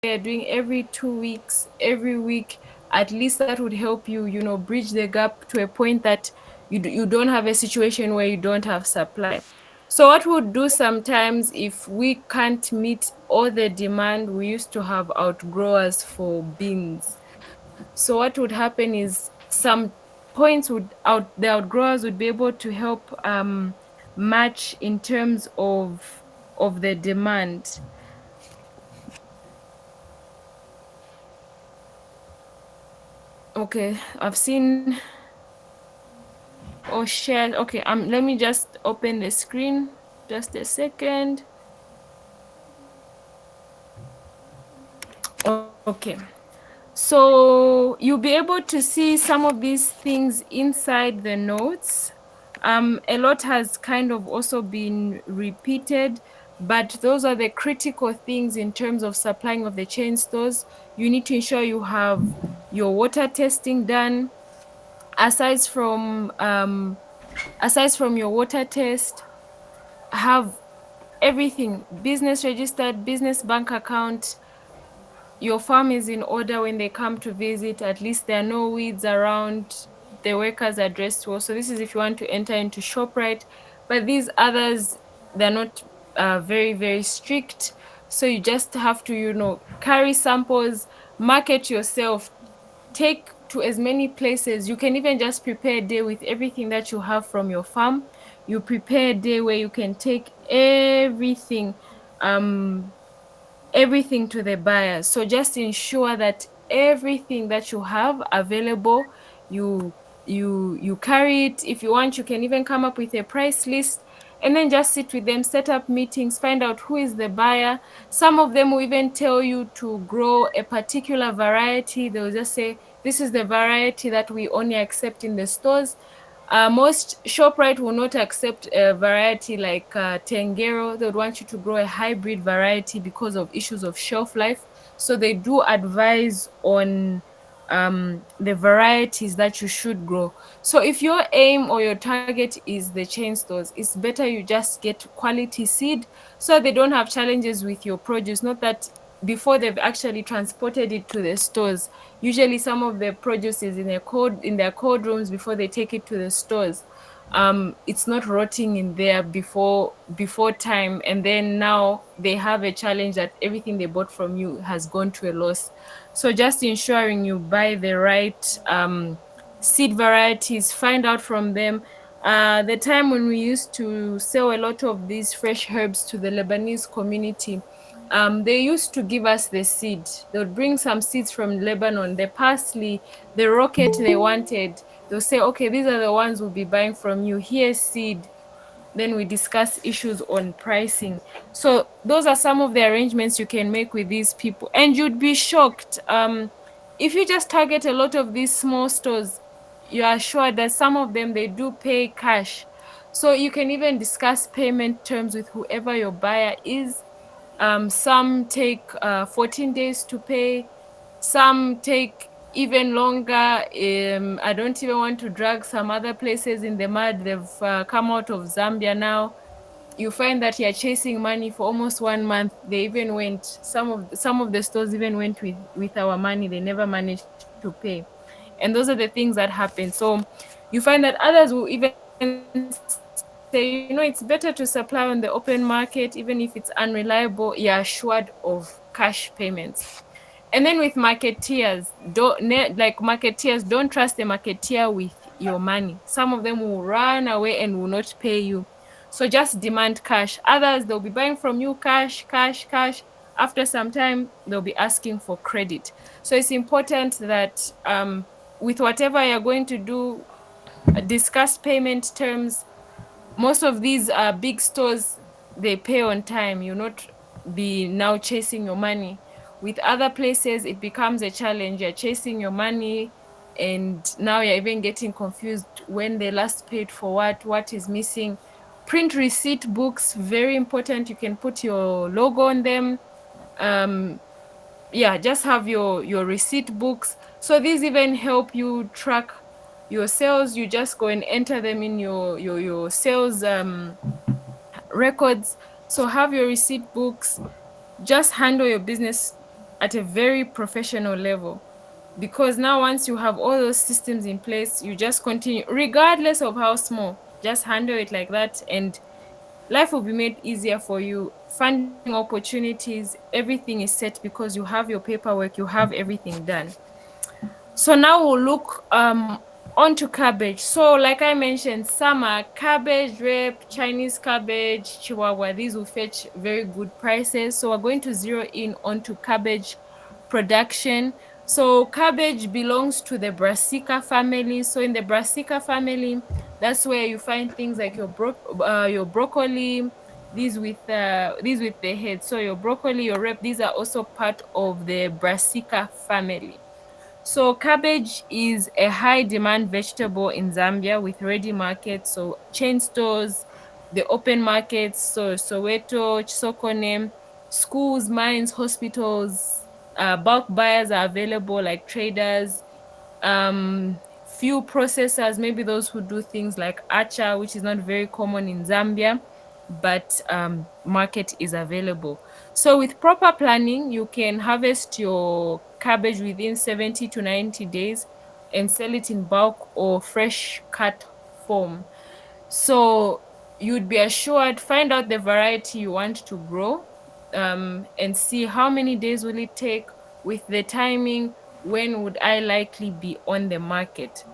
you're doing every 2 weeks, every week, at least that would help you, bridge the gap to a point that you don't have a situation where you don't have supply. So what we'll do sometimes, if we can't meet all the demand, we used to have outgrowers for beans. So what would happen is some points would out the outgrowers would be able to help match in terms of the demand. Okay, I've seen or shared. Okay, let me just open the screen. Just a second. Okay. So you'll be able to see some of these things inside the notes. A lot has kind of also been repeated, but those are the critical things in terms of supplying of the chain stores. You need to ensure you have your water testing done. Aside from your water test, have everything: business registered, business bank account, your farm is in order when they come to visit. At least there are no weeds around, the workers are dressed well. So this is if you want to enter into ShopRite. But these others, they're not very, very strict. So you just have to, carry samples, market yourself, take to as many places. You can even just prepare a day with everything that you have from your farm. You prepare a day where you can take um everything to the buyers. So just ensure that everything that you have available, you you carry it. If you want, you can even come up with a price list and then just sit with them, set up meetings, find out who is the buyer. Some of them will even tell you to grow a particular variety. They'll just say, this is the variety that we only accept in the stores. Most ShopRite will not accept a variety like Tengero. They would want you to grow a hybrid variety because of issues of shelf life. So they do advise on the varieties that you should grow. So if your aim or your target is the chain stores, it's better you just get quality seed so they don't have challenges with your produce. Not that before they've actually transported it to the stores. Usually some of the produce is in their cold rooms before they take it to the stores. It's not rotting in there before time, and then now they have a challenge that everything they bought from you has gone to a loss. So just ensuring you buy the right seed varieties, find out from them. The time when we used to sell a lot of these fresh herbs to the Lebanese community, they used to give us the seed. They would bring some seeds from Lebanon, the parsley, the rocket they wanted. They'll say, okay, these are the ones we'll be buying from you. Here's seed. Then we discuss issues on pricing. So those are some of the arrangements you can make with these people, and you'd be shocked. If you just target a lot of these small stores, you are sure that some of them, they do pay cash. So you can even discuss payment terms with whoever your buyer is. Some take 14 days to pay. Some take even longer. I don't even want to drag some other places in the mud. They've come out of Zambia now. You find that you're chasing money for almost 1 month. They even went. Some of the stores even went with our money. They never managed to pay, and those are the things that happen. So you find that others will even say, it's better to supply on the open market, even if it's unreliable. You're assured of cash payments. And then with marketeers, marketeers, don't trust a marketeer with your money. Some of them will run away and will not pay you. So just demand cash. Others, they'll be buying from you cash, cash, cash. After some time, they'll be asking for credit. So it's important that with whatever you're going to do, discuss payment terms. Most of these big stores, they pay on time. You not be now chasing your money. With other places, it becomes a challenge. You're chasing your money, and now you're even getting confused when they last paid for what is missing. Print receipt books, very important. You can put your logo on them. um yeah, just have your receipt books. So these even help you track your sales. You just go and enter them in your sales records. So have your receipt books. Just handle your business at a very professional level, because now once you have all those systems in place, you just continue regardless of how small, just handle it like that, and life will be made easier for you. Funding opportunities, everything is set because you have your paperwork, you have everything done. So now we'll look onto cabbage. So like I mentioned, summer cabbage, rape, Chinese cabbage, chihuahua, these will fetch very good prices. So we're going to zero in onto cabbage production. So cabbage belongs to the Brassica family. So in the Brassica family, that's where you find things like your broccoli, these with the head. So your broccoli, your rape, these are also part of the Brassica family. So cabbage is a high demand vegetable in Zambia with ready markets, so chain stores, the open markets, so Soweto, Chisokone, schools, mines, hospitals. Bulk buyers are available like traders, few processors, maybe those who do things like acha, which is not very common in Zambia, but market is available. So with proper planning, you can harvest your cabbage within 70 to 90 days and sell it in bulk or fresh cut form. So you'd be assured, find out the variety you want to grow, and see how many days will it take with the timing, when would I likely be on the market.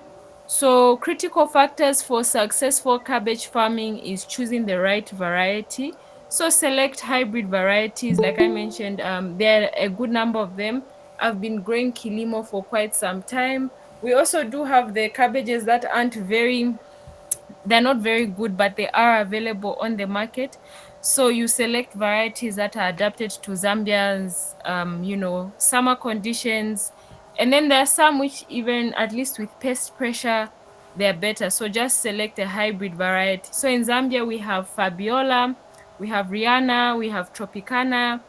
So critical factors for successful cabbage farming is choosing the right variety. So select hybrid varieties. Like I mentioned, there are a good number of them. I've been growing Kilimo for quite some time. We also do have the cabbages that aren't very, they're not very good, but they are available on the market. So you select varieties that are adapted to Zambia's, summer conditions. And then there are some which, even at least with pest pressure, they're better. So just select a hybrid variety. So in Zambia, we have Fabiola, we have Rihanna, we have Tropicana,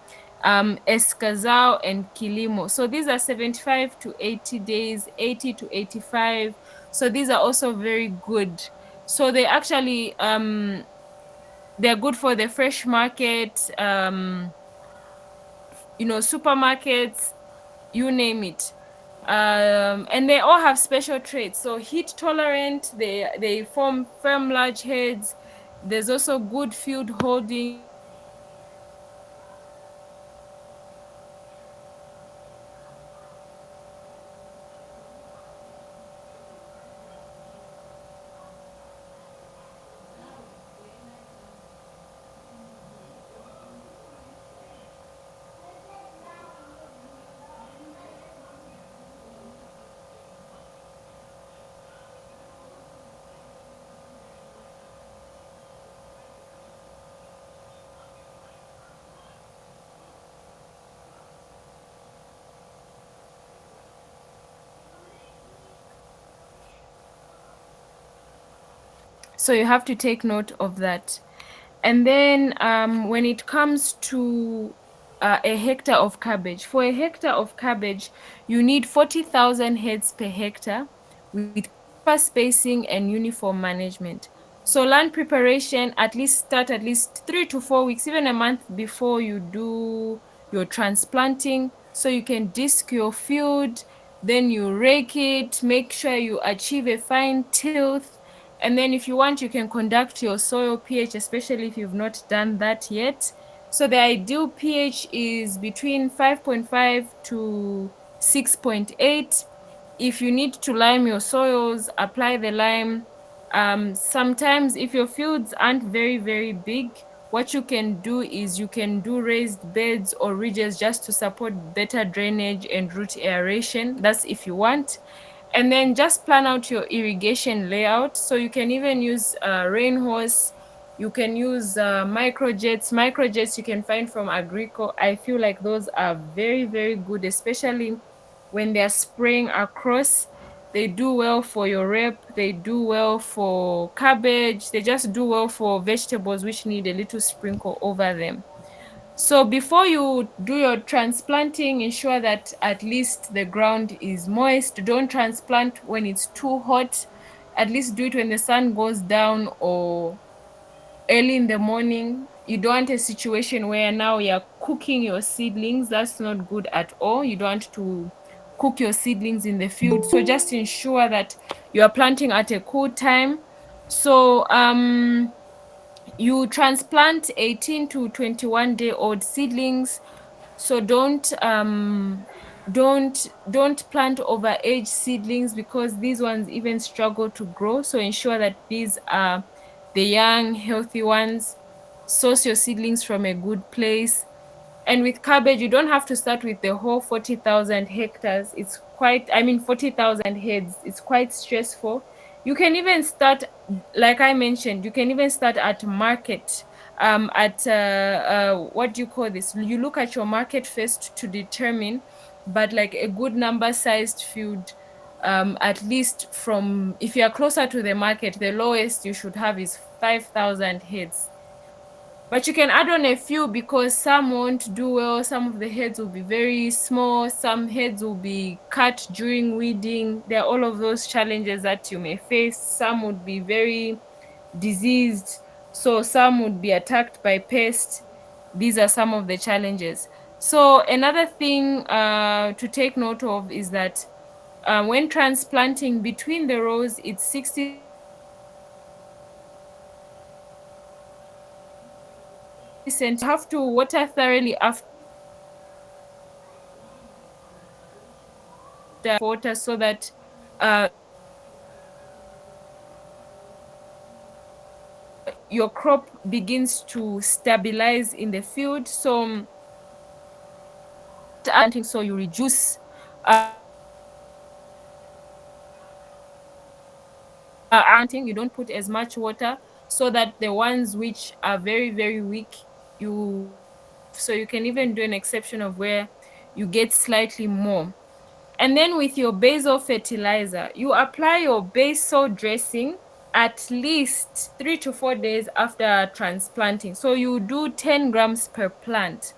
Escazao, and Kilimo. So these are 75 to 80 days, 80 to 85. So these are also very good. So they actually they're good for the fresh market, supermarkets, you name it. And they all have special traits. So heat tolerant, they form firm large heads. There's also good field holding. So these are all So you have to take note of that. And then when it comes to a hectare of cabbage, for a hectare of cabbage, you need 40,000 heads per hectare with proper spacing and uniform management. So land preparation, at least start at least 3 to 4 weeks, even a month before you do your transplanting. So you can disc your field, then you rake it, make sure you achieve a fine tilth. And then if you want, you can conduct your soil pH, especially if you've not done that yet. So the ideal pH is between 5.5 to 6.8. If you need to lime your soils, apply the lime. Sometimes if your fields aren't very, very big, what you can do is you can do raised beds or ridges just to support better drainage and root aeration. That's if you want. And then just plan out your irrigation layout. So you can even use rain hose. You can use microjets. Microjets you can find from Agrico. I feel like those are very, very good, especially when they're spraying across. They do well for your rep. They do well for cabbage. They just do well for vegetables which need a little sprinkle over them. So before you do your transplanting, ensure that at least the ground is moist. Don't transplant when it's too hot. At least do it when the sun goes down or early in the morning. You don't want a situation where now you're cooking your seedlings. That's not good at all. You don't want to cook your seedlings in the field. So just ensure that you are planting at a cool time. So you transplant 18 to 21-day old seedlings. So don't plant over age seedlings, because these ones even struggle to grow. So ensure that these are the young healthy ones. Source your seedlings from a good place. And with cabbage, you don't have to start with the whole 40,000 hectares. It's quite, I mean, 40,000 heads. It's quite stressful. You can even start, like I mentioned, you can even start at market. What do you call this? You look at your market first to determine, but like a good number sized field, at least from, if you are closer to the market, the lowest you should have is 5,000 heads. But you can add on a few, because some won't do well. Some of the heads will be very small. Some heads will be cut during weeding. There are all of those challenges that you may face. Some would be very diseased. So some would be attacked by pests. These are some of the challenges. So another thing to take note of is that when transplanting between the rows, it's 60 centimeters. You have to water thoroughly after water, so that your crop begins to stabilize in the field. So so you reduce you don't put as much water, so that the ones which are very very weak, so you can even do an exception of where you get slightly more. And then with your basal fertilizer, you apply your basal dressing at least 3 to 4 days after transplanting. So you do 10 grams per plant.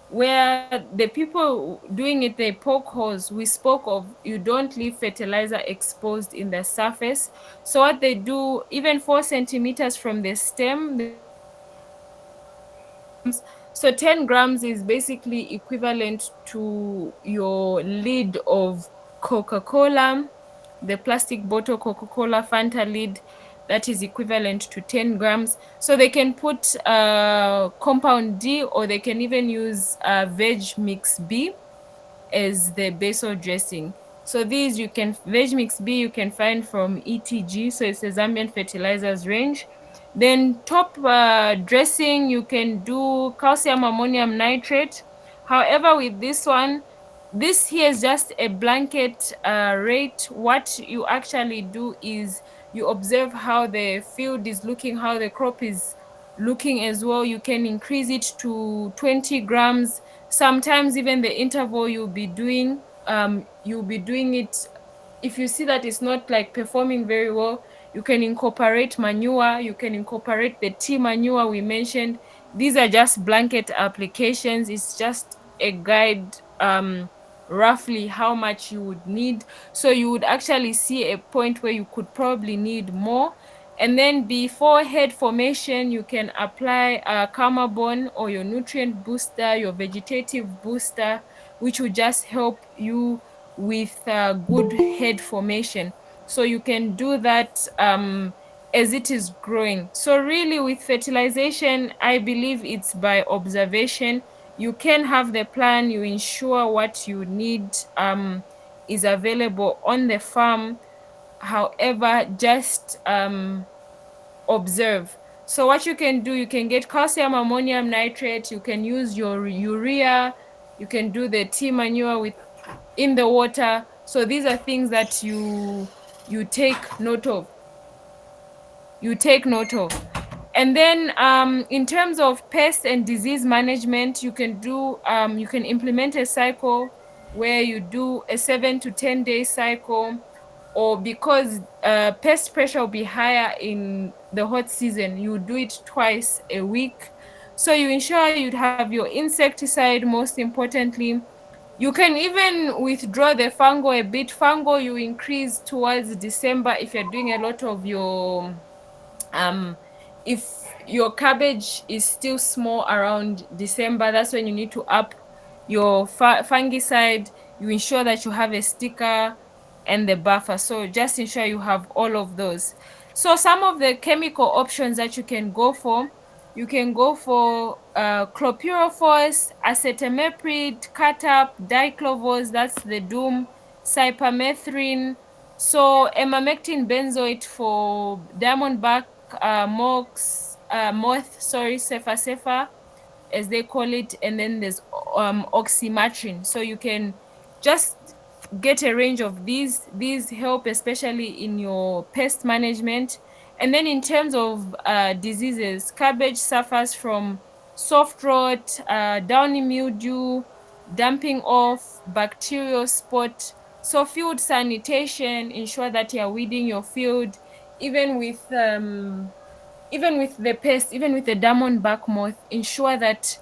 Where the people doing it, they poke holes. We spoke of, you don't leave fertilizer exposed in the surface. So what they do, even 4 centimeters from the stem, so 10 grams is basically equivalent to your lid of Coca-Cola, the plastic bottle Coca-Cola Fanta lid. That is equivalent to 10 grams. So they can put compound D, or they can even use veg mix B as the basal dressing. So these you can, veg mix B you can find from ETG, so it's a Zambian fertilizers range. Then top dressing, you can do calcium ammonium nitrate. However, with this one, this here is just a blanket rate. What you actually do is you observe how the field is looking, how the crop is looking as well. You can increase it to 20 grams. Sometimes even the interval you'll be doing it, if you see that it's not like performing very well, you can incorporate manure, you can incorporate the tea manure we mentioned. These are just blanket applications. It's just a guide, roughly how much you would need. So you would actually see a point where you could probably need more. And then before head formation, you can apply a Carbon or your nutrient booster, your vegetative booster, which will just help you with good head formation. So you can do that as it is growing. So really with fertilization, I believe it's by observation. You can have the plan, you ensure what you need is available on the farm. However, just observe. So what you can do, you can get calcium ammonium nitrate, you can use your urea, you can do the tea manure with in the water. So these are things that you take note of. You take note of. And then in terms of pest and disease management, you can do you can implement a cycle where you do a 7 to 10 day cycle, or because pest pressure will be higher in the hot season, you do it twice a week. So you ensure you'd have your insecticide. Most importantly, you can even withdraw the fungal a bit. Fungal you increase towards December if you're doing a lot of your if your cabbage is still small around December, that's when you need to up your fungicide. You ensure that you have a sticker and the buffer. So just ensure you have all of those. So some of the chemical options that you can go for, you can go for chlorpyrifos, acetamiprid, catap, diclovos, that's the Doom, cypermethrin, so emamectin benzoate for diamondback moth, sorry, cephas, as they call it, and then there's oxymatrin. So you can just get a range of these help especially in your pest management. And then in terms of diseases, cabbage suffers from soft rot, downy mildew, dumping off, bacterial spot. So field sanitation, ensure that you're weeding your field, even with the pest, even with the diamondback moth, ensure that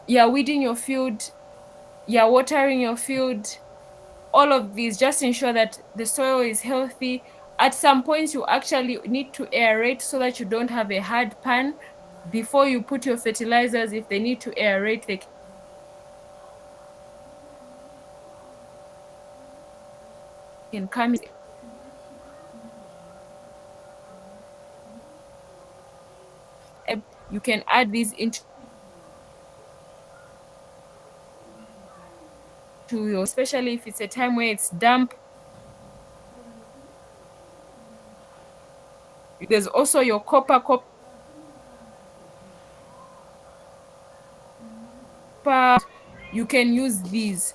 you're weeding your field, you're watering your field, all of these. Just ensure that the soil is healthy. At some points, you actually need to aerate so that you don't have a hard pan before you put your fertilizers. If they need to aerate, they can come in. You can add these into your, especially if it's a time where it's damp. There's also your copper, you can use these.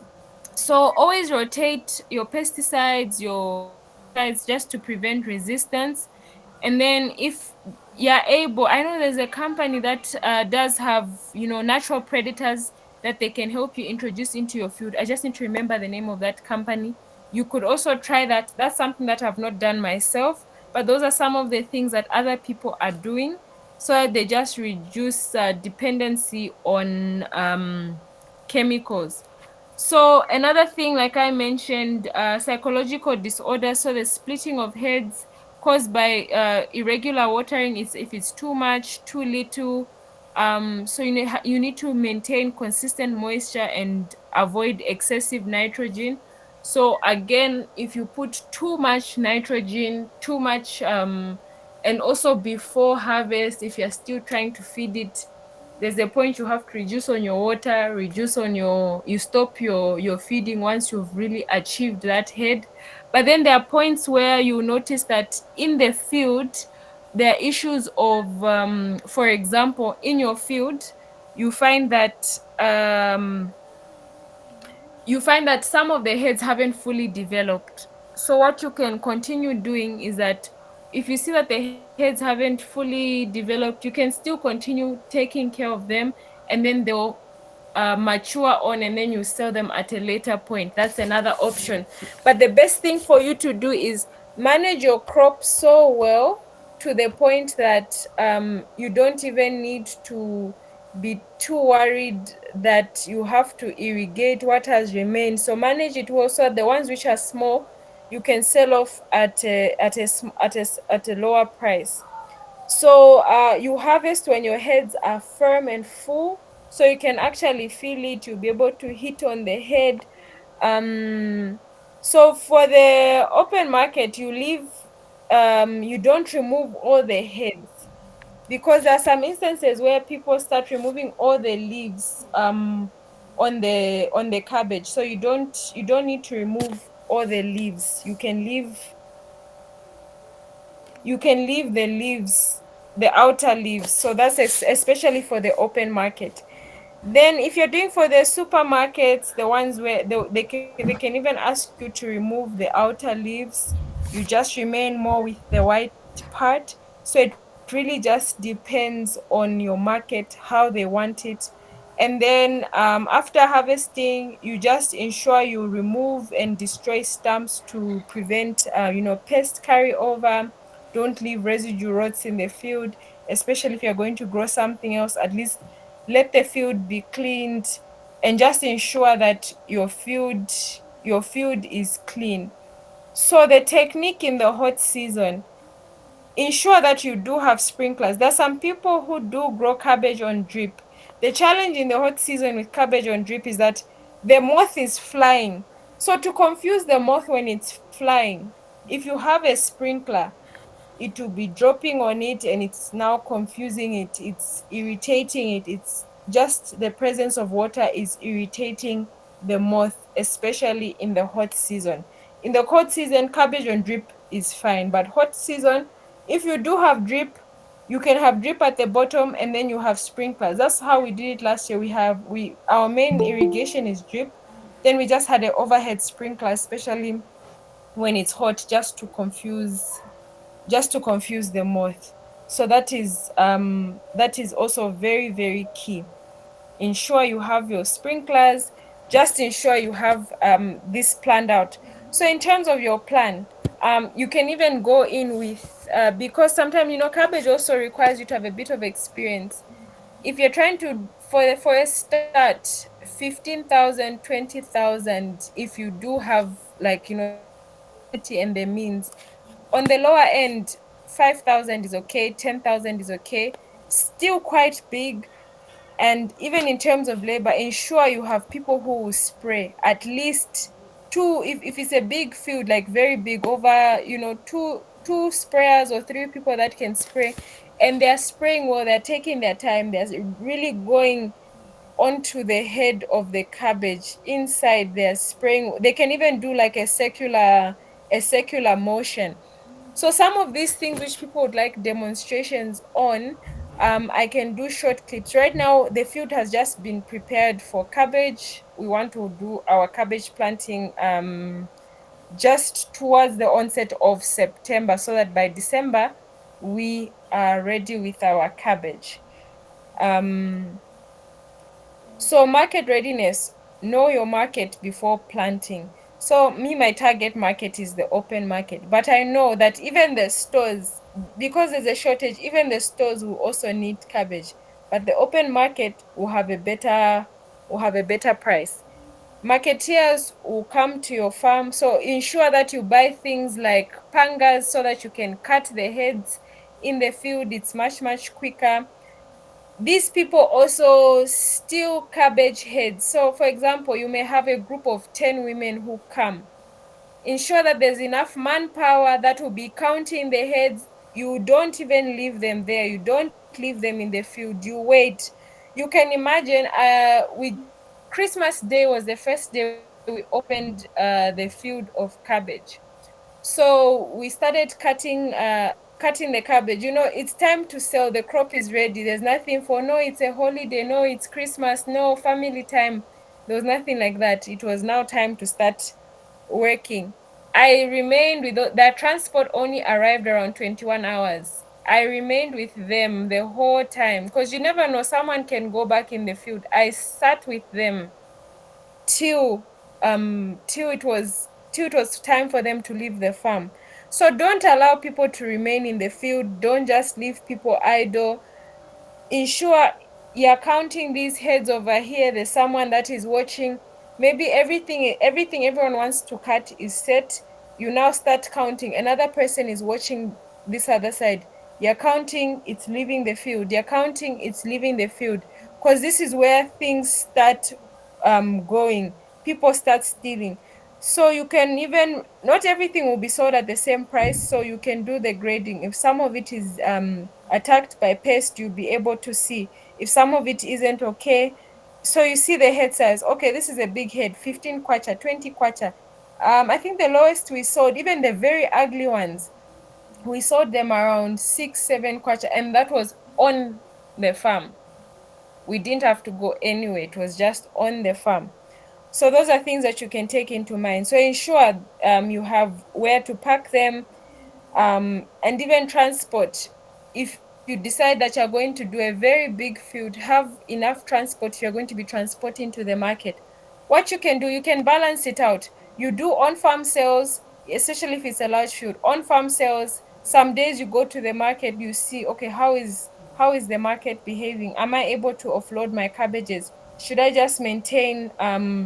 So always rotate your pesticides, your pesticides, just to prevent resistance. And then if you're able, I know there's a company that does have, natural predators that they can help you introduce into your field. I just need to remember the name of that company. You could also try that. That's something that I've not done myself, but those are some of the things that other people are doing, so that they just reduce dependency on chemicals. So another thing, like I mentioned, psychological disorders. So the splitting of heads caused by irregular watering is if it's too much, too little. So you need to maintain consistent moisture and avoid excessive nitrogen. So again, if you put too much nitrogen, too much, and also before harvest, if you're still trying to feed it, there's a point you have to reduce on your water, reduce on you stop your feeding once you've really achieved that head. But then there are points where you notice that in the field there are issues of, for example, in your field you find that some of the heads haven't fully developed. So what you can continue doing is that if you see that the heads haven't fully developed, you can still continue taking care of them, and then they'll mature on, and then you sell them at a later point. That's another option. But the best thing for you to do is manage your crop so well to the point that you don't even need to be too worried that you have to irrigate what has remained. So manage it well, so the ones which are small you can sell off at a lower price. So you harvest when your heads are firm and full, so you can actually feel it. You'll be able to hit on the head. So for the open market, you don't remove all the heads, because there are some instances where people start removing all the leaves on the cabbage. So you don't need to remove all the leaves. You can leave the leaves, the outer leaves. So that's especially for the open market. Then if you're doing for the supermarkets, the ones where they can even ask you to remove the outer leaves, you just remain more with the white part. So it really just depends on your market, how they want it. And then after harvesting, you just ensure you remove and destroy stumps to prevent pest carryover. Don't leave residue rots in the field, especially if you're going to grow something else. At least let the field be cleaned, and just ensure that your field is clean. So the technique in the hot season, ensure that you do have sprinklers. There's some people who do grow cabbage on drip. The challenge in the hot season with cabbage on drip is that the moth is flying. So to confuse the moth when it's flying, if you have a sprinkler, it will be dropping on it and it's now confusing it. It's irritating it. It's just the presence of water is irritating the moth, especially in the hot season. In the cold season, cabbage on drip is fine, but hot season, if you do have drip, you can have drip at the bottom and then you have sprinklers. That's how we did it last year. We our main irrigation is drip. Then we just had an overhead sprinkler, especially when it's hot, just to confuse the moth. So that is also very, very key. Ensure you have your sprinklers. Just ensure you have this planned out. So in terms of your plan, you can even go in with because sometimes cabbage also requires you to have a bit of experience. If you're trying to for a start, 15,000, 20,000, if you do have, like, the capacity and the means. On the lower end, 5,000 is okay, 10,000 is okay, still quite big. And even in terms of labor, ensure you have people who will spray at least two. If it's a big field, like very big, over, two sprayers or three people that can spray, and they're spraying well, they're taking their time, they're really going onto the head of the cabbage. Inside, they're spraying. They can even do like a circular motion. So some of these things which people would like demonstrations on, I can do short clips. Right now, the field has just been prepared for cabbage. We want to do our cabbage planting just towards the onset of September, so that by December we are ready with our cabbage. Um, so market readiness, know your market before planting. So me, my target market is the open market, but I know that even the stores, because there's a shortage, even the stores will also need cabbage, but the open market will have a better price. Marketeers will come to your farm, so ensure that you buy things like pangas so that you can cut the heads in the field. It's much, much quicker. These people also steal cabbage heads. So, for example, you may have a group of 10 women who come. Ensure that there's enough manpower that will be counting the heads. You don't even leave them there. You don't leave them in the field. You wait. You can imagine, Christmas Day was the first day we opened the field of cabbage. So we started cutting the cabbage. It's time to sell. The crop is ready. There's nothing for, no, it's a holiday, no, it's Christmas, no, family time. There was nothing like that. It was now time to start working. I remained with their transport only arrived around 21 hours. I remained with them the whole time because you never know, someone can go back in the field. I sat with them till till it was time for them to leave the farm. So don't allow people to remain in the field. Don't just leave people idle. Ensure you're counting these heads over here. There's someone that is watching. Maybe everything everyone wants to cut is set. You now start counting. Another person is watching this other side. You're counting, it's leaving the field. You're counting, it's leaving the field. Because this is where things start going. People start stealing. So you can even, not everything will be sold at the same price, so you can do the grading. If some of it is attacked by pest, you'll be able to see. If some of it isn't okay, so you see the head size. Okay, this is a big head, 15 kwacha, 20 kwacha. I think the lowest we sold, even the very ugly ones, we sold them around 6, 7 kwacha, and that was on the farm. We didn't have to go anywhere. It was just on the farm. So those are things that you can take into mind. So ensure you have where to pack them, and even transport. If you decide that you're going to do a very big field, have enough transport if you're going to be transporting to the market. What you can do, you can balance it out. You do on-farm sales, especially if it's a large field. On-farm sales, some days you go to the market, you see, okay, how is the market behaving? Am I able to offload my cabbages? Should I just maintain a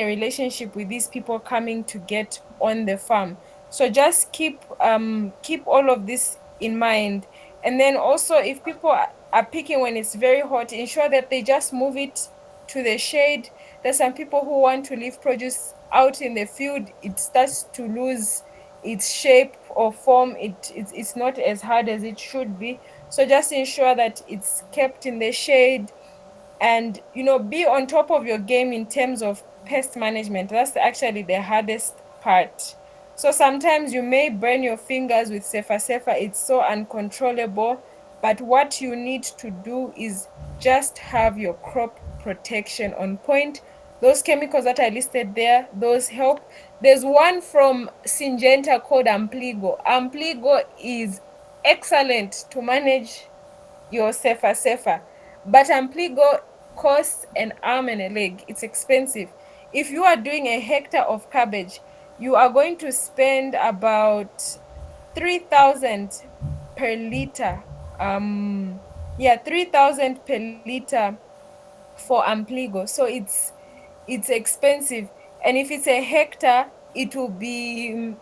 relationship with these people coming to get on the farm? So just keep all of this in mind. And then also, if people are picking when it's very hot, ensure that they just move it to the shade. There's some people who want to leave produce out in the field, it starts to lose its shape or form. It's not as hard as it should be. So just ensure that it's kept in the shade, and be on top of your game in terms of pest management. That's actually the hardest part. So sometimes you may burn your fingers with Cephas. It's so uncontrollable, but what you need to do is just have your crop protection on point. Those chemicals that I listed there, those help. There's one from Syngenta called Ampligo. Ampligo is excellent to manage your Cephas. But Ampligo costs an arm and a leg. It's expensive. If you are doing a hectare of cabbage, you are going to spend about 3,000 per liter. Yeah, 3,000 per liter for Ampligo. So it's expensive. And if it's a hectare, it will be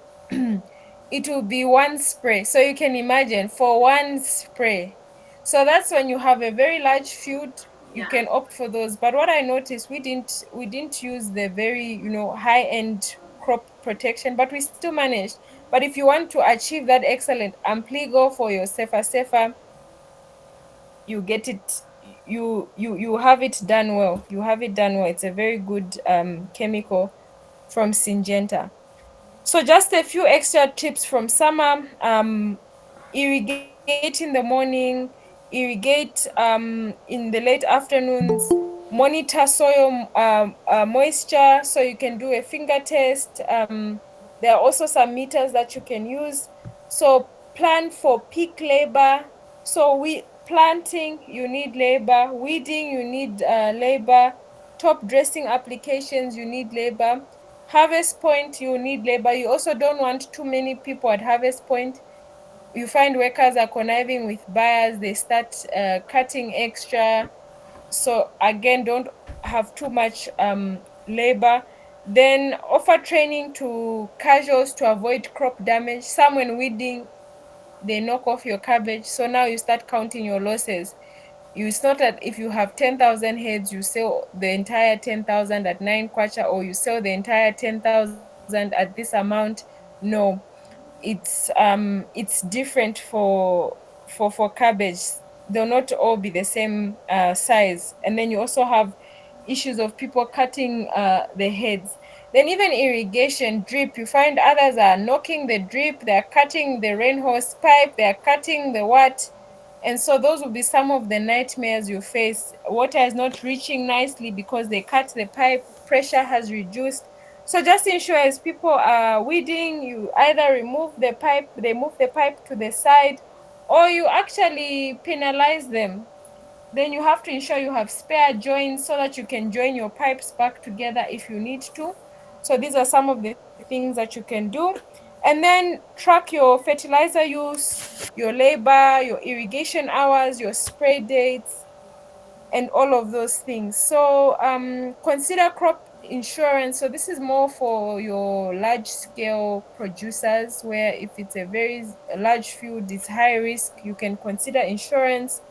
it will be one spray. So you can imagine, for one spray. So that's when you have a very large field, you Yeah. can opt for those. But what I noticed, we didn't use the very, high end crop protection, but we still managed. But if you want to achieve that excellent Ampligo for your Cephas, you get it, you have it done well. You have it done well. It's a very good chemical from Syngenta. So just a few extra tips from summer. Irrigate in the morning, irrigate in the late afternoons, monitor soil moisture, so you can do a finger test. There are also some meters that you can use. So plan for peak labor. So we planting, you need labor. Weeding, you need labor. Top dressing applications, you need labor. Harvest point, you need labor. You also don't want too many people at harvest point. You find workers are conniving with buyers, they start cutting extra. So again, don't have too much labor. Then offer training to casuals to avoid crop damage. Some, when weeding, they knock off your cabbage, so now you start counting your losses. It's not that if you have 10,000 heads, you sell the entire 10,000 at 9 kwacha, or you sell the entire 10,000 at this amount. No, it's different for cabbage. They'll not all be the same size. And then you also have issues of people cutting the heads. Then even irrigation drip, you find others are knocking the drip, they're cutting the rain hose pipe, they're cutting the what. And so those will be some of the nightmares you face. Water is not reaching nicely because they cut the pipe, pressure has reduced. So just ensure, as people are weeding, you either remove the pipe, they move the pipe to the side, or you actually penalize them. Then you have to ensure you have spare joints so that you can join your pipes back together if you need to. So these are some of the things that you can do. And then track your fertilizer use, your labor, your irrigation hours, your spray dates, and all of those things. So consider crop insurance. So this is more for your large scale producers, where if it's a very large field, it's high risk, you can consider insurance.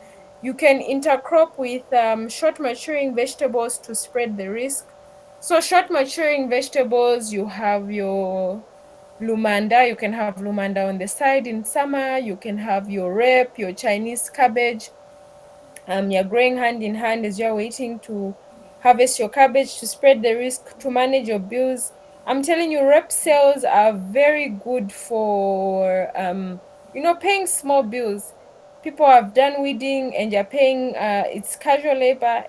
You can intercrop with short maturing vegetables to spread the risk. So short maturing vegetables, you have your lumanda. You can have lumanda on the side in summer. You can have your rep, your Chinese cabbage. You're growing hand in hand as you're waiting to harvest your cabbage, to spread the risk, to manage your bills. I'm telling you, rep sales are very good for paying small bills. People have done weeding and you're paying it's casual labor,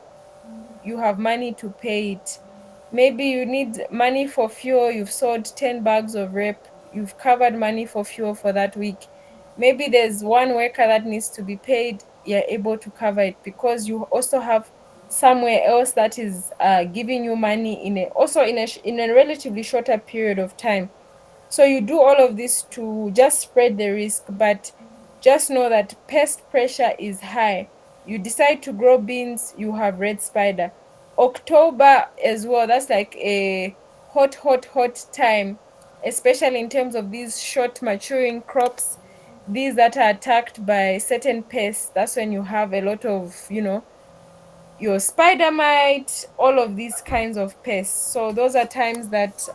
you have money to pay it. Maybe you need money for fuel, you've sold 10 bags of rep, you've covered money for fuel for that week. Maybe there's one worker that needs to be paid, you're able to cover it because you also have somewhere else that is giving you money in a relatively shorter period of time. So you do all of this to just spread the risk, but just know that pest pressure is high. You decide to grow beans, you have red spider. October as well, that's like a hot time. especially in terms of these short maturing crops, these that are attacked by certain pests. That's when you have a lot of, your spider mite, all of these kinds of pests. So those are times that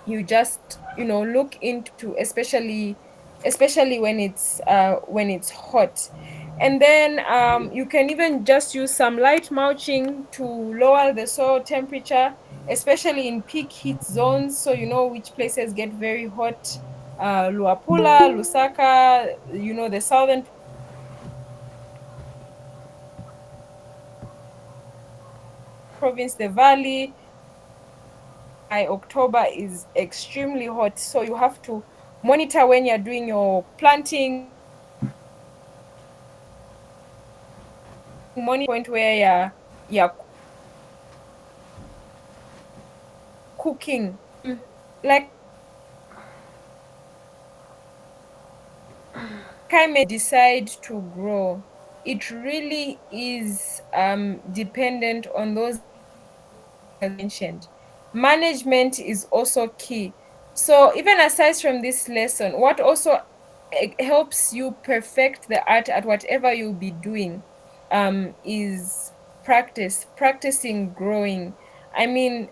you just look into, especially when it's hot. And then you can even just use some light mulching to lower the soil temperature, especially in peak heat zones, so you know which places get very hot. Luapula, Lusaka, the southern province, the valley, by October is extremely hot. So you have to monitor when you're doing your planting, monitor point where you're cooking. Like I may decide to grow, it really is dependent on those mentioned. Management is also key. So even aside from this lesson, what also helps you perfect the art at whatever you'll be doing is practicing growing. I mean,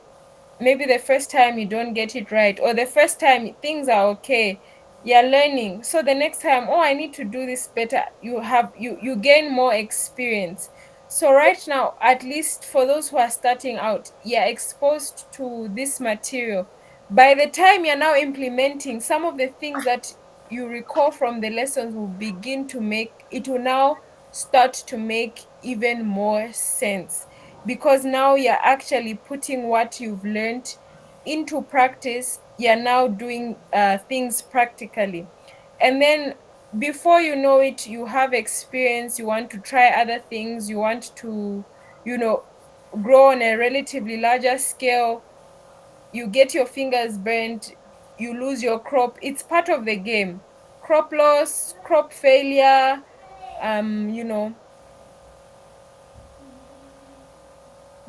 maybe the first time you don't get it right, or the first time things are okay, you're learning, so the next time, oh, I need to do this better, you gain more experience. So right now, at least for those who are starting out, you're exposed to this material. By the time you're now implementing, some of the things that you recall from the lessons will begin to make it will now start to make even more sense, because now you're actually putting what you've learned into practice. You're now doing things practically. And then before you know it, you have experience, you want to try other things, you want to, you know, grow on a relatively larger scale. You get your fingers burnt, you lose your crop. It's part of the game. Crop loss, crop failure, you know,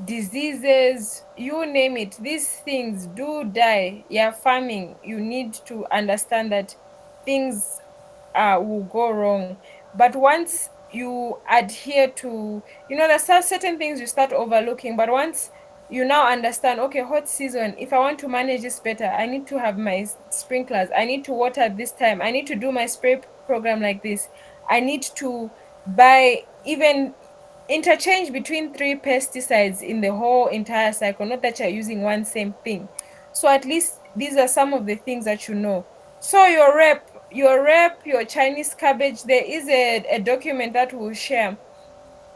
diseases, you name it, these things do die. Yeah, farming, you need to understand that things will go wrong. But once you adhere to, there's certain things you start overlooking, but once you now understand, okay, hot season, if I want to manage this better, I need to have my sprinklers, I need to water at this time, I need to do my spray program like this, I need to buy, even interchange between three pesticides in the whole entire cycle, not that you're using one same thing. So at least these are some of the things that you know. So your Chinese cabbage, there is a document that we'll share.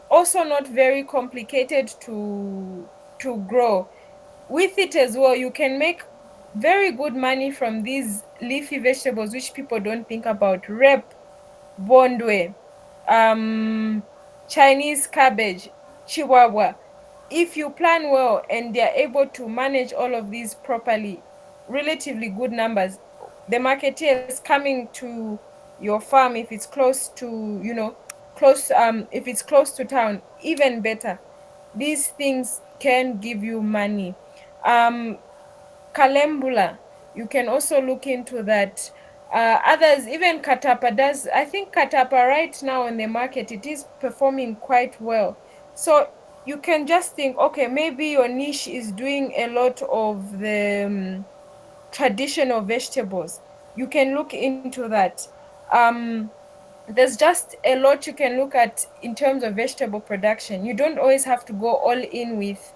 Also not very complicated to grow. With it as well, you can make very good money from these leafy vegetables which people don't think about. Rep, bondwe, um, Chinese cabbage, chihuahua. If you plan well and they're able to manage all of these properly, relatively good numbers, the marketeers coming to your farm, if it's close to, if it's close to town, even better. These things can give you money. Um, Calembula, you can also look into that. Others, even Katapa does, I think Katapa right now on the market, it is performing quite well. So you can just think, okay, maybe your niche is doing a lot of the traditional vegetables. You can look into that. Um, there's just a lot you can look at in terms of vegetable production. You don't always have to go all in with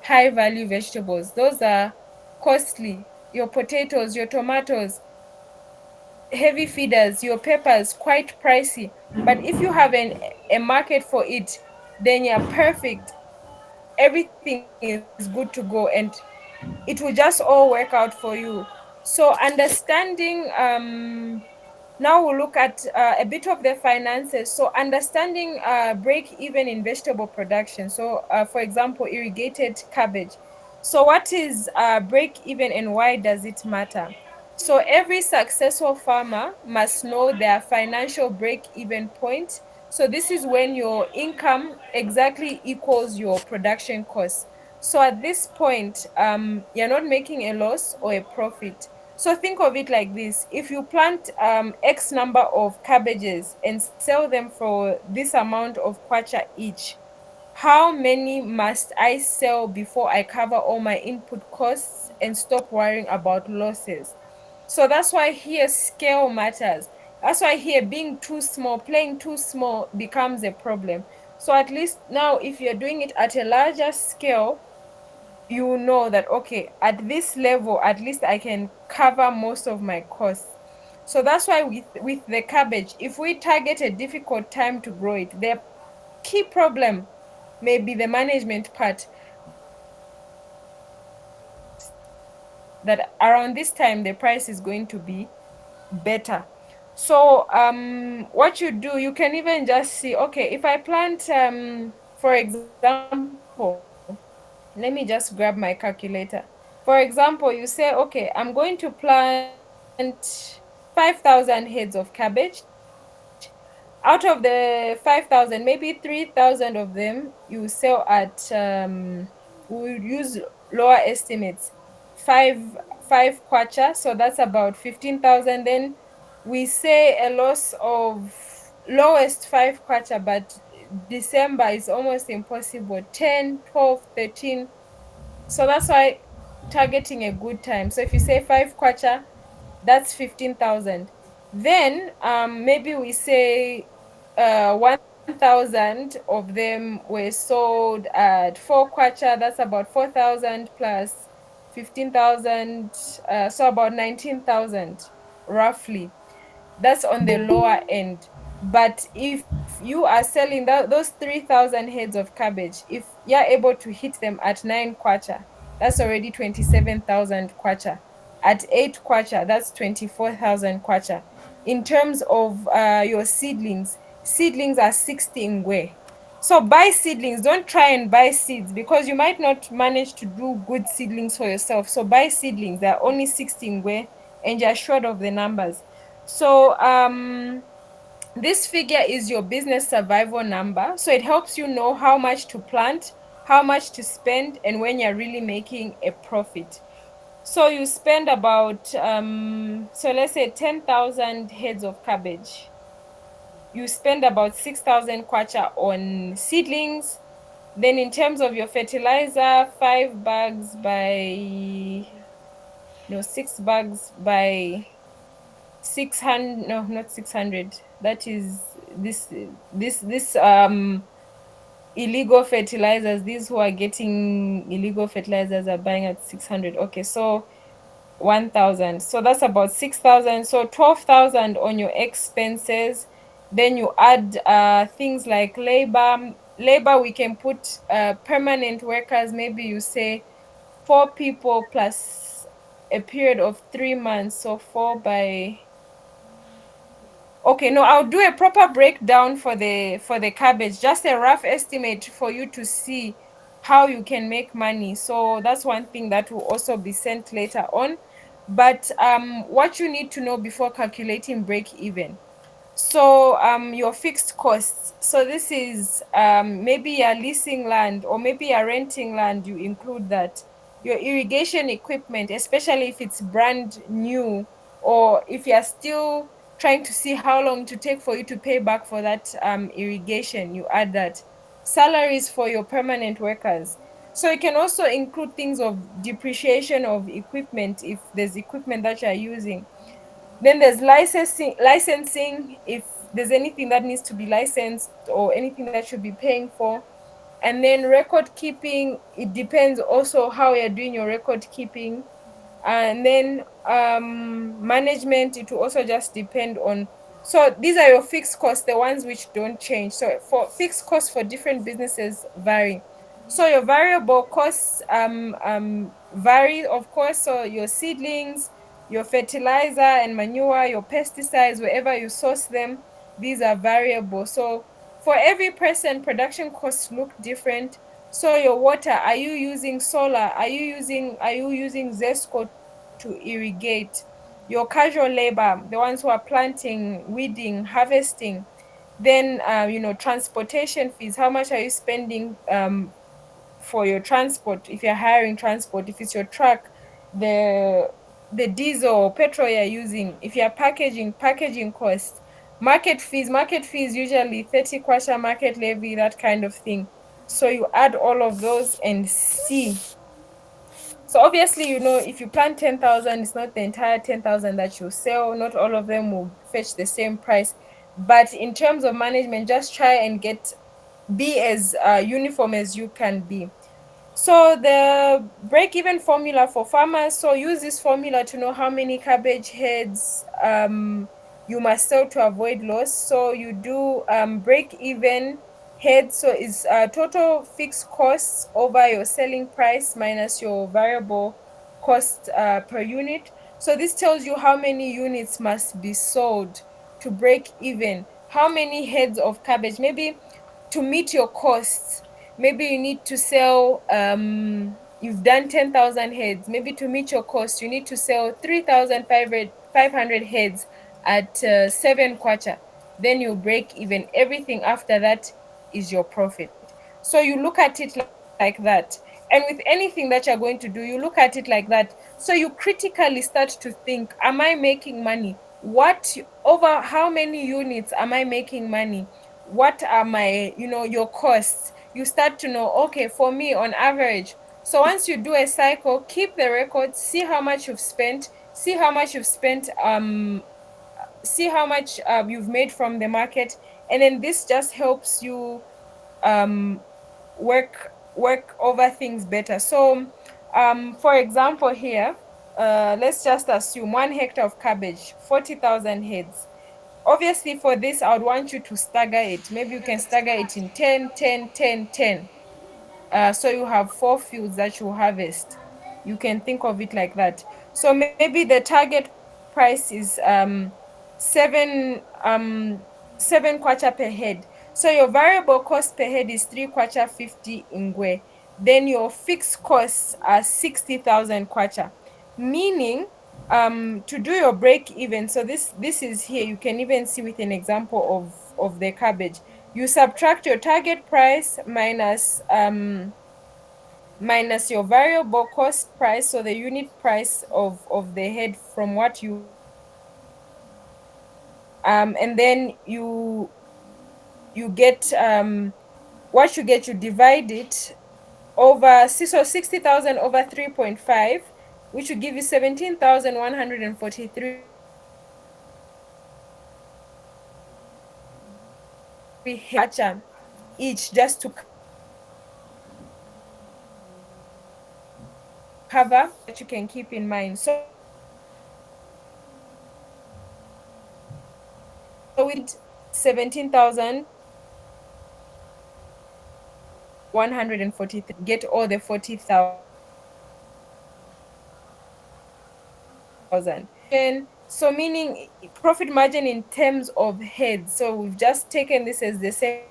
high value vegetables. Those are costly. Your potatoes, your tomatoes, heavy feeders, your peppers, quite pricey. But if you have a market for it, then you're perfect. Everything is good to go, and it will just all work out for you. So understanding, now we'll look at a bit of the finances. So understanding break even in vegetable production. So for example, irrigated cabbage. So what is break even and why does it matter? So every successful farmer must know their financial break even point. So this is when your income exactly equals your production cost. So at this point, you're not making a loss or a profit. So think of it like this: if you plant X number of cabbages and sell them for this amount of kwacha each, how many must I sell before I cover all my input costs and stop worrying about losses? So that's why here scale matters. That's why here being too small, playing too small becomes a problem. So at least now, if you're doing it at a larger scale, you know that okay, at this level at least I can cover most of my costs. So that's why with the cabbage, if we target a difficult time to grow it, the key problem may be the management part, but we know that around this time the price is going to be better. So what you do, you can even just see, okay, if I plant for example, let me just grab my calculator. For example, you say, okay, I'm going to plant 5,000 heads of cabbage. Out of the 5,000, maybe 3,000 of them you sell at, we'll use lower estimates, five kwacha, so that's about 15,000. Then we say a loss of lowest 5 kwacha, but December is almost impossible, 10, 12, 13. So that's why targeting a good time. So if you say 5 kwacha, that's 15,000. Then maybe we say 1,000 of them were sold at 4 kwacha, that's about 4,000 plus 15,000, so about 19,000 roughly. That's on the lower end. But if you are selling those 3,000 heads of cabbage, if you're able to hit them at 9 kwacha, that's already 27,000 kwacha. At 8 kwacha, that's 24,000 kwacha. In terms of your seedlings, seedlings are 60 ngwe. So buy seedlings. Don't try and buy seeds because you might not manage to do good seedlings for yourself. So buy seedlings. They're only 60 ngwe and you're short of the numbers. So this figure is your business survival number. So it helps you know how much to plant, how much to spend, and when you're really making a profit. So you spend about so let's say 10,000 heads of cabbage. You spend about 6,000 kwacha on seedlings. Then in terms of your fertilizer, 5 bags by no 6 bags by 600, no, not 600, that is this illegal fertilizers. These who are getting illegal fertilizers are buying at 600. Okay, so 1,000, so that's about 6,000. So 12,000 on your expenses. Then you add things like labor. We can put permanent workers, maybe you say 4 people plus a period of 3 months, so 4 by, okay, no, I'll do a proper breakdown for the cabbage, just a rough estimate for you to see how you can make money. So that's one thing that will also be sent later on. But what you need to know before calculating break even. So your fixed costs. So this is maybe you're leasing land or maybe you're renting land, you include that. Your irrigation equipment, especially if it's brand new or if you're still trying to see how long to take for you to pay back for that irrigation, you add that. Salaries for your permanent workers. So you can also include things of depreciation of equipment if there's equipment that you're using. Then there's licensing if there's anything that needs to be licensed or anything that should be paying for. And then record keeping, it depends also how you're doing your record keeping. And then management, it will also just depend on. So these are your fixed costs, the ones which don't change. So for fixed costs for different businesses vary. So your variable costs vary, of course. So your seedlings, your fertilizer and manure, your pesticides, wherever you source them, these are variable. So for every person, production costs look different. So your water, are you using solar? Are you using Zesco to irrigate? Your casual labor, the ones who are planting, weeding, harvesting. Then transportation fees. How much are you spending for your transport? If you're hiring transport, if it's your truck, the the diesel or petrol you're using, if you're packaging costs, market fees usually 30 kwacha, market levy, that kind of thing. So you add all of those and see. So obviously, if you plant 10,000, it's not the entire 10,000 that you sell. Not all of them will fetch the same price. But in terms of management, just try and be as uniform as you can be. So the break-even formula for farmers, so use this formula to know how many cabbage heads you must sell to avoid loss. So you do break-even heads, so is total fixed costs over your selling price minus your variable cost per unit. So this tells you how many units must be sold to break even, how many heads of cabbage, maybe to meet your costs. Maybe you need to sell, you've done 10,000 heads. Maybe to meet your cost, you need to sell 3,500 heads at 7 kwacha. Then you break even. Everything after that is your profit. So you look at it like that. And with anything that you're going to do, you look at it like that. So you critically start to think, am I making money? Over how many units am I making money? What are your costs? You start to know, okay, for me on average. So once you do a cycle, keep the records, see how much you've made from the market, and then this just helps you um work over things better. So for example here, let's just assume 1 hectare of cabbage, 40,000 heads. Obviously, for this, I would want you to stagger it. Maybe you can stagger it in 10, 10, 10, 10. So you have 4 fields that you harvest. You can think of it like that. So maybe the target price is 7 kwacha per head. So your variable cost per head is 3 kwacha 50 ingwe. Then your fixed costs are 60,000 kwacha. Meaning, to do your break even, so this is here, you can even see with an example of the cabbage. You subtract your target price minus your variable cost price, so the unit price of the head from what you have, and then you get what you get, you divide it over so 60,000 over 3.5, which will give you 17,143 kwacha each, just to cover that you can keep in mind. So with 17,143, get all the 40,000. And so meaning profit margin in terms of heads. So we've just taken this as the same,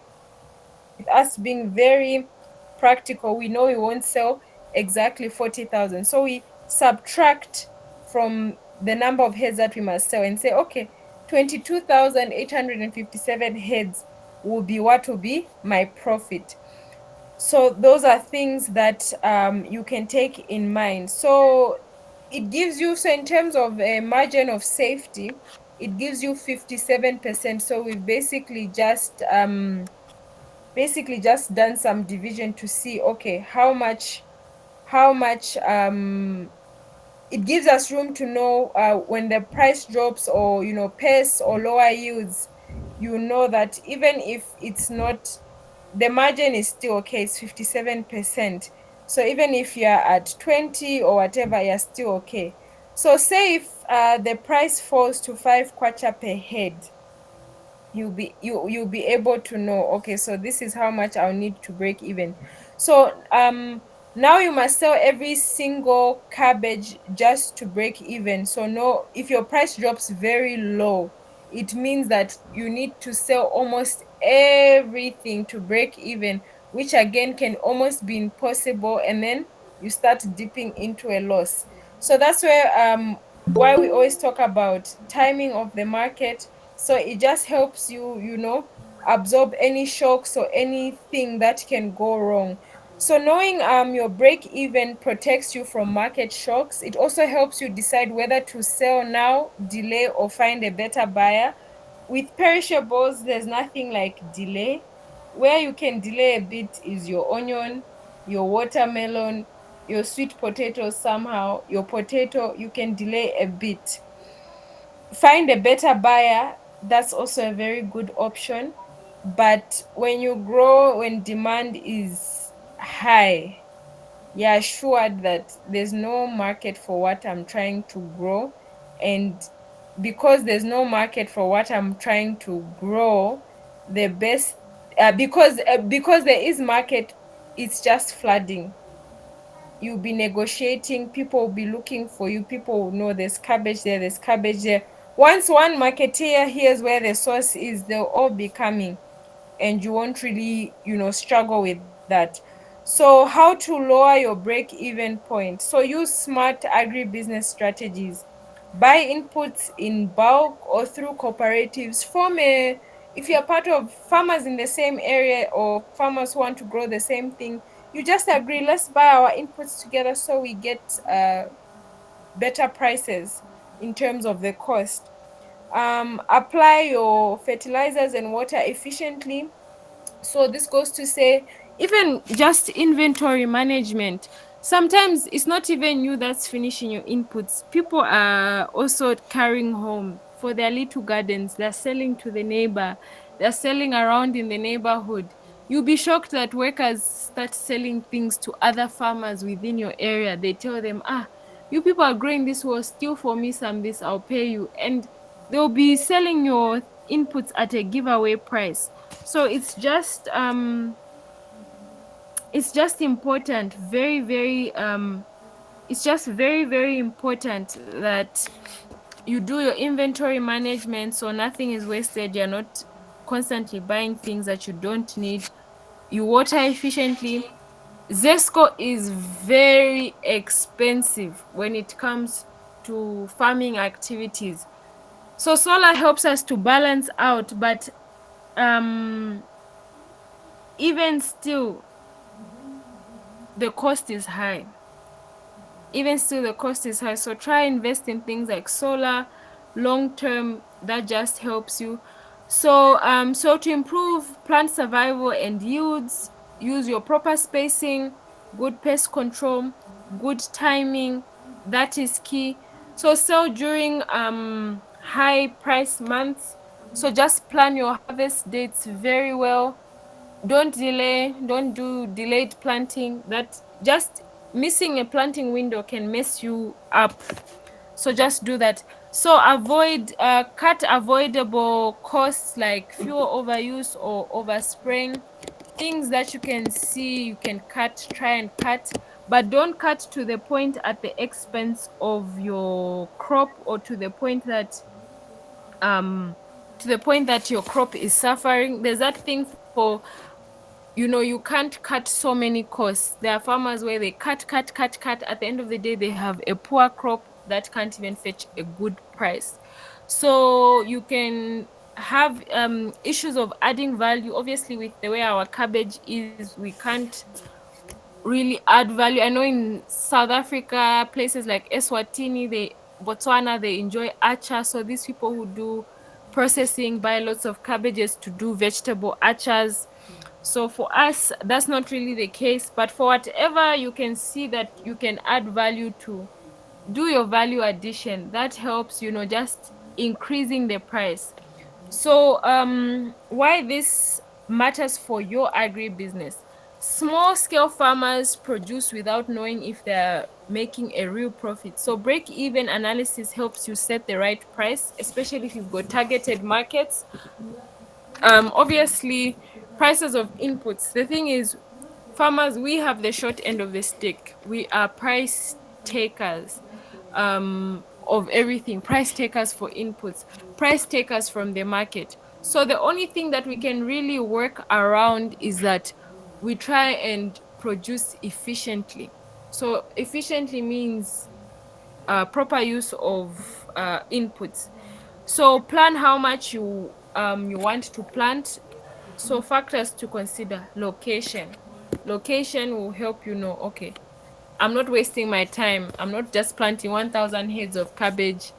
with us being very practical. We know we won't sell exactly 40,000. So we subtract from the number of heads that we must sell and say, okay, 22,857 heads will be what will be my profit. So those are things that you can take in mind. So it gives you, so in terms of a margin of safety, it gives you 57%. So we've basically just done some division to see, okay, how much it gives us room to know when the price drops, or pests or lower yields, you know that even if it's not, the margin is still okay, it's 57%. So even if you're at 20 or whatever, you're still okay. So say if the price falls to 5 kwacha per head, you'll be able to know, okay, so this is how much I'll need to break even. So now you must sell every single cabbage just to break even. So no, if your price drops very low, it means that you need to sell almost everything to break even, which again can almost be impossible, and then you start dipping into a loss. So that's why we always talk about timing of the market. So it just helps you, absorb any shocks or anything that can go wrong. So knowing your break even protects you from market shocks. It also helps you decide whether to sell now, delay, or find a better buyer. With perishables, there's nothing like delay. Where you can delay a bit is your onion, your watermelon, your sweet potato somehow, your potato, you can delay a bit. Find a better buyer, that's also a very good option. But when you grow, when demand is high, you're assured that there's no market for what I'm trying to grow. And because there's no market for what I'm trying to grow, the best because there is market, it's just flooding. You'll be negotiating, people will be looking for you, people will know there's cabbage there, there's cabbage there. Once one marketeer hears where the source is, they'll all be coming, and you won't really, struggle with that. So how to lower your break even point? So use smart agribusiness strategies. Buy inputs in bulk or through cooperatives. Form a If you're part of farmers in the same area or farmers who want to grow the same thing, you just agree, let's buy our inputs together so we get better prices in terms of the cost. Apply your fertilizers and water efficiently. So this goes to say, even just inventory management. Sometimes it's not even you that's finishing your inputs. People are also carrying home for their little gardens. They're selling to the neighbor. They're selling around in the neighborhood. You'll be shocked that workers start selling things to other farmers within your area. They tell them, you people are growing this, was steal for me some this, I'll pay you. And they'll be selling your inputs at a giveaway price. So it's just important, very very it's just very very important that you do your inventory management so nothing is wasted. You're not constantly buying things that you don't need. You water efficiently. Zesco is very expensive when it comes to farming activities. So solar helps us to balance out, but um even still the cost is high. Even still the cost is high. So try invest in things like solar long term. That just helps you. So to improve plant survival and yields, use your proper spacing, good pest control, good timing. That is key. So sell during high price months. So just plan your harvest dates very well. Don't delay, don't do delayed planting. That just missing a planting window can mess you up. So just do that. So cut avoidable costs like fuel overuse or overspraying. Things that you can see you can cut, try and cut, but don't cut to the point at the expense of your crop, or to the point that your crop is suffering. There's that thing for, you can't cut so many costs. There are farmers where they cut. At the end of the day, they have a poor crop that can't even fetch a good price. So you can have issues of adding value. Obviously, with the way our cabbage is, we can't really add value. I know in South Africa, places like Eswatini, Botswana, they enjoy acha. So these people who do processing buy lots of cabbages to do vegetable achas. So for us, that's not really the case. But for whatever you can see that you can add value to, do your value addition. That helps, just increasing the price. So why this matters for your agribusiness. Small scale farmers produce without knowing if they're making a real profit. So break even analysis helps you set the right price, especially if you've got targeted markets. Obviously, prices of inputs. The thing is, farmers, we have the short end of the stick. We are price takers of everything, price takers for inputs, price takers from the market. So the only thing that we can really work around is that we try and produce efficiently. So efficiently means proper use of inputs. So plan how much you want to plant. So factors to consider: location. Location will help you know, okay, I'm not wasting my time. I'm not just planting 1,000 heads of cabbage,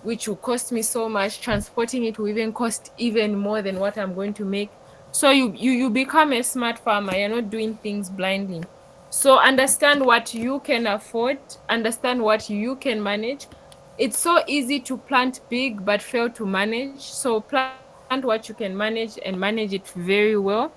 which will cost me so much. Transporting it will even cost even more than what I'm going to make. So you become a smart farmer. You're not doing things blindly. So understand what you can afford, understand what you can manage. It's so easy to plant big but fail to manage. So plant what you can manage and manage it very well.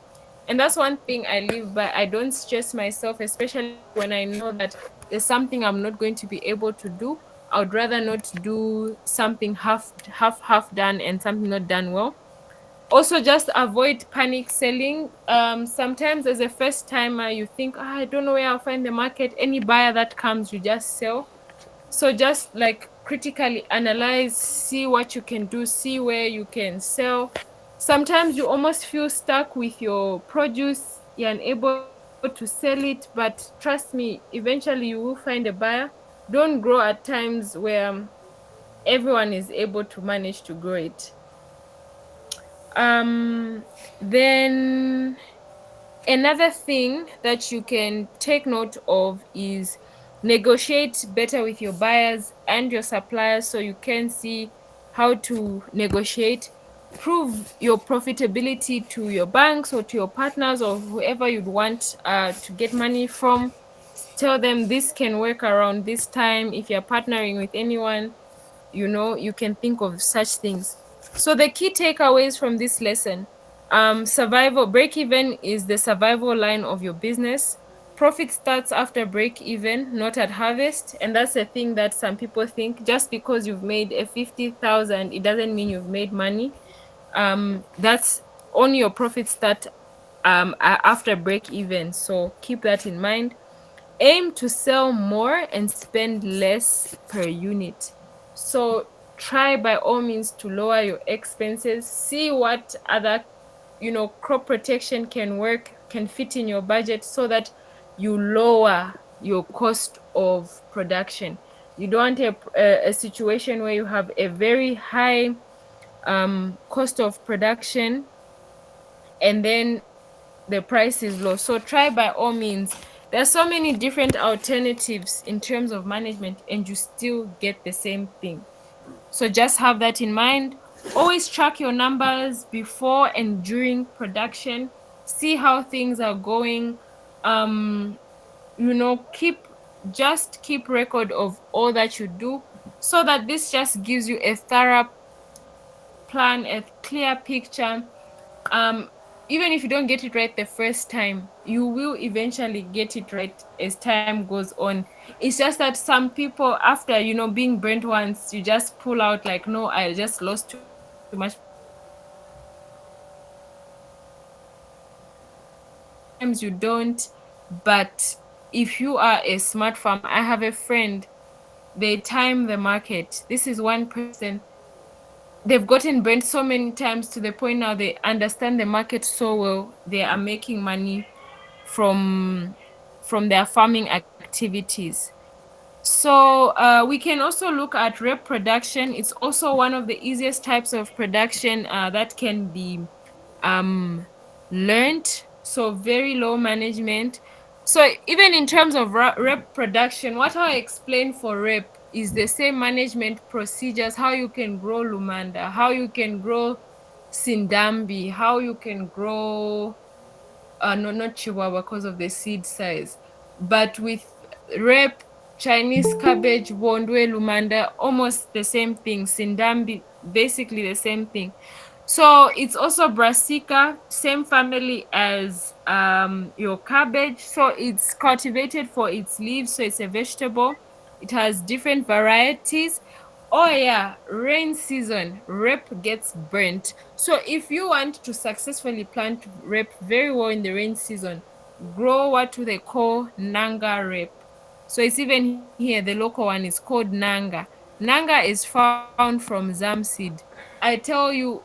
And that's one thing I live by. I don't stress myself, especially when I know that there's something I'm not going to be able to do. I would rather not do something half done and something not done well. Also, just avoid panic selling. Sometimes as a first timer, you think, I don't know where I'll find the market. Any buyer that comes, you just sell. So just like critically analyze, see what you can do, see where you can sell. Sometimes you almost feel stuck with your produce, you're unable to sell it, but trust me, eventually you will find a buyer. Don't grow at times where everyone is able to manage to grow it. Then another thing that you can take note of is negotiate better with your buyers and your suppliers, so you can see how to negotiate. Prove your profitability to your banks or to your partners or whoever you'd want to get money from. Tell them this can work around this time. If you're partnering with anyone, you can think of such things. So the key takeaways from this lesson: survival break even is the survival line of your business. Profit starts after break even, not at harvest. And that's the thing that some people think: just because you've made a 50,000, it doesn't mean you've made money. That's only your profit start after break even, so keep that in mind. Aim to sell more and spend less per unit. So try by all means to lower your expenses. See what other, crop protection can work, can fit in your budget, so that you lower your cost of production. You don't want a situation where you have a very high cost of production and then the price is low. So try by all means. There are so many different alternatives in terms of management, and you still get the same thing. So just have that in mind. Always track your numbers before and during production. See how things are going. Um, keep record of all that you do, so that this just gives you a thorough plan, a clear picture. um Even if you don't get it right the first time, you will eventually get it right as time goes on. It's just that some people, after being burnt once, you just pull out like, no, I just lost too much production, I don't want to do this anymore. Sometimes you don't. But if you are a smart farmer, I have a friend, they time the market. This is one person, they've gotten burnt so many times to the point now they understand the market so well. They are making money from their farming activities. So we can also look at rep production. It's also one of the easiest types of production that can be um, learned. So very low management. So even in terms of rep production, what I explain for rep is the same management procedures: how you can grow Lumanda, how you can grow Sindambi, how you can grow no, not Chihuahua because of the seed size. But with rep, Chinese cabbage, Wondwe, Lumanda, almost the same thing. Sindambi, basically the same thing. So it's also brassica, same family as your cabbage. So it's cultivated for its leaves, so it's a vegetable. It has different varieties. Oh yeah, rain season, rep gets burnt. So if you want to successfully plant rep very well in the rain season, grow what they call Nanga rep. So it's even here, the local one is called Nanga. Nanga is found from Zamseed. I tell you,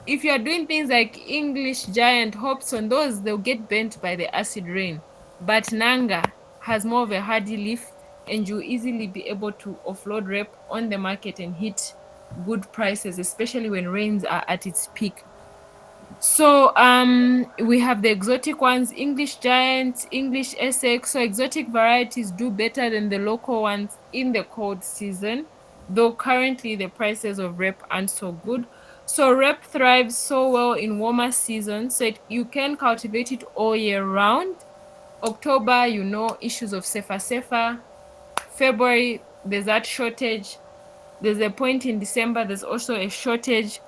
if you're doing things like English giant, Hobson, those, they'll get bent by the acid rain. But Nanga has more of a hardy leaf, and you easily be able to offload rep on the market and hit good prices, especially when rains are at its peak. So we have the exotic ones, English Giant, English Essex. So exotic varieties do better than the local ones in the cold season, though currently the prices of rep aren't so good. So rep thrives so well in warmer seasons, so you can cultivate it all year round. October, issues of safer. February, there's that shortage. There's a point in December, there's also a shortage.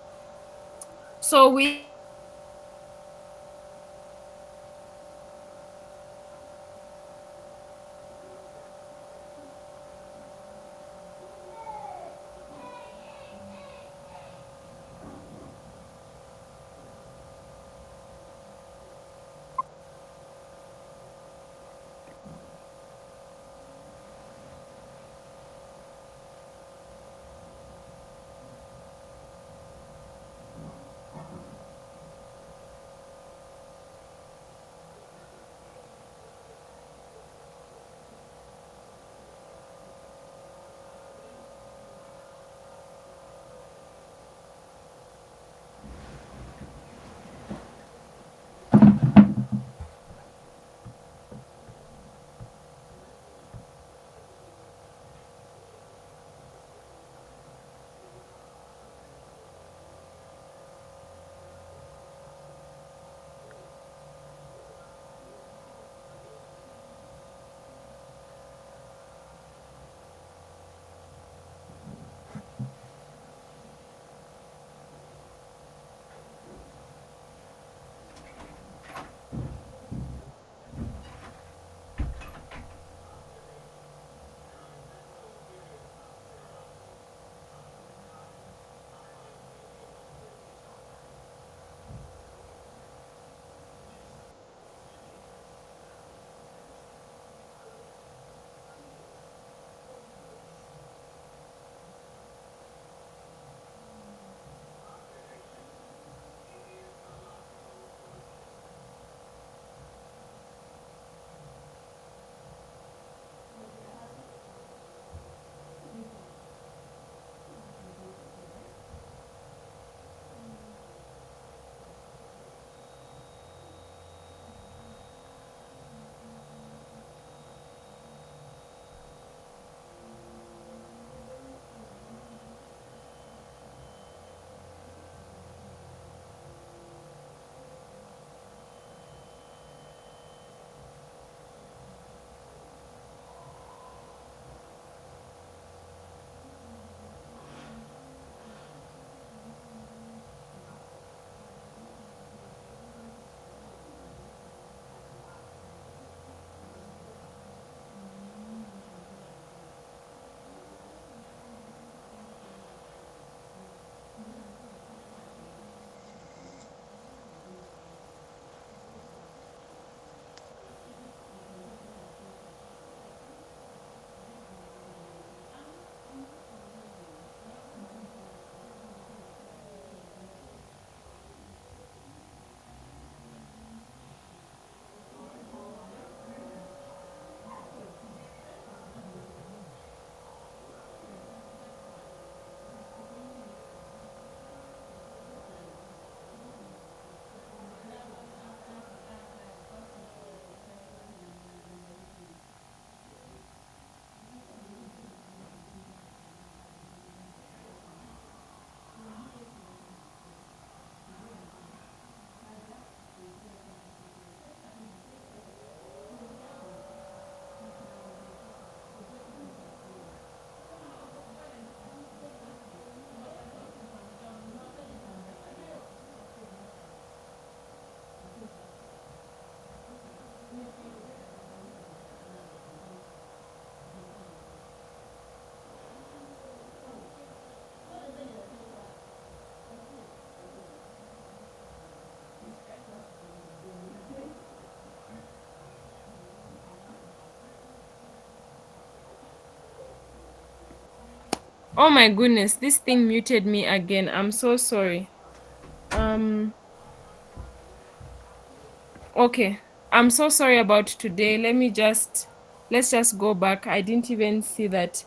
So with that, oh my goodness, this thing muted me again. I'm so sorry. Um, okay. I'm so sorry about today. Let's just go back. I didn't even see that